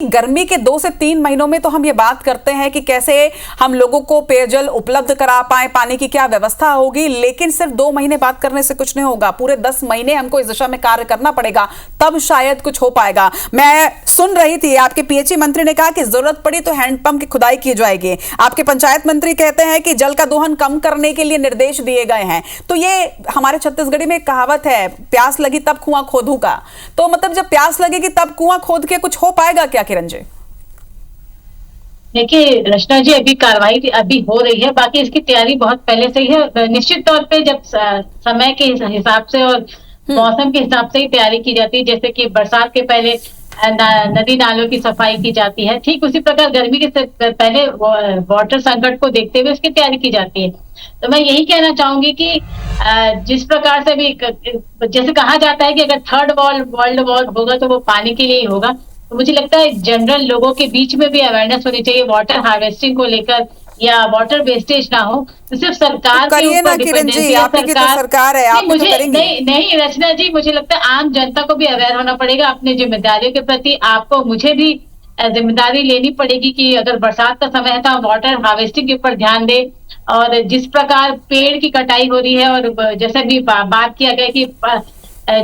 गर्मी के 2 से 3 महीनों में तो हम ये बात करते हैं कि कैसे हम लोगों को पेयजल उपलब्ध करा पाए, पानी की क्या व्यवस्था होगी, लेकिन सिर्फ 2 महीने बात करने से कुछ नहीं होगा। पूरे 10 महीने हमको इस दिशा में कार्य करना पड़ेगा, तब शायद कुछ हो पाएगा। मैं सुन रही थी आपके पीएचई मंत्री ने कहा कि जरूरत पड़ी तो हैंडपंप की खुदाई की जाएगी। आपके पंचायत मंत्री कहते हैं कि जल का दोहन कम करने के लिए निर्देश दिए गए हैं। तो ये हमारे छत्तीसगढ़ी में एक कहावत है, प्यास लगी तब कुआं खोदू का। तो मतलब जब प्यास लगेगी तब कुआं खोद के कुछ हो पाएगा क्या किरण जी? देखिए रचना जी, अभी कार्रवाई अभी हो रही है, बाकी इसकी तैयारी बहुत पहले से ही है। निश्चित तौर पे जब समय के हिसाब से और मौसम के हिसाब से ही तैयारी की जाती है, जैसे कि बरसात के पहले नदी नालों की सफाई की जाती है, ठीक उसी प्रकार गर्मी के पहले वाटर संकट को देखते हुए उसकी तैयारी की जाती है। तो मैं यही कहना चाहूंगी कि जिस प्रकार से भी जैसे कहा जाता है कि अगर थर्ड वर्ल्ड वॉर होगा तो वो पानी के लिए ही होगा, तो मुझे लगता है जनरल लोगों के बीच में भी अवेयरनेस होनी चाहिए वाटर हार्वेस्टिंग को लेकर, या वाटर वेस्टेज ना हो। तो सिर्फ सरकार के ऊपर डिपेंडेंसी है। सरकार है, आप मुझे नहीं रचना जी, मुझे लगता है आम जनता को भी अवेयर होना पड़ेगा अपनी जिम्मेदारियों के प्रति। आपको मुझे भी जिम्मेदारी लेनी पड़ेगी कि अगर बरसात का समय है तो हम वाटर हार्वेस्टिंग के ऊपर ध्यान दें। और जिस प्रकार पेड़ की कटाई हो रही है, और जैसे भी बात किया गया कि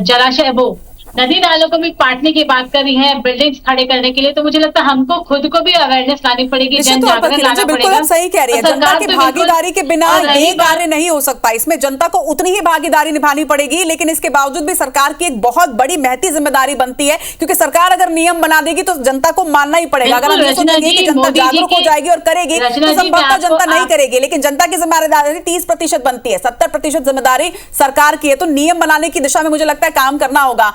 जलाशय वो नदी नालों को भी काटने की बात कर रही है बिल्डिंग्स खड़े करने के लिए, तो मुझे लगता है हमको खुद को भी अवेयरनेस लानी पड़ेगी, जन जागरण लाना पड़ेगा। सही कह रही है, जनता की भागीदारी के बिना ये कार्य नहीं हो सकता। इसमें जनता को उतनी ही भागीदारी निभानी पड़ेगी, लेकिन इसके बावजूद भी सरकार की एक बहुत बड़ी महती जिम्मेदारी बनती है, क्योंकि सरकार अगर नियम बना देगी तो जनता को मानना ही पड़ेगा। अगर हम सोचेंगे कि जनता जागरूक हो जाएगी और करेगी तो संभवतः जनता नहीं करेगी, लेकिन जनता की जिम्मेदारी 30% बनती है, 70% जिम्मेदारी सरकार की है। तो नियम बनाने की दिशा में मुझे लगता है काम करना होगा।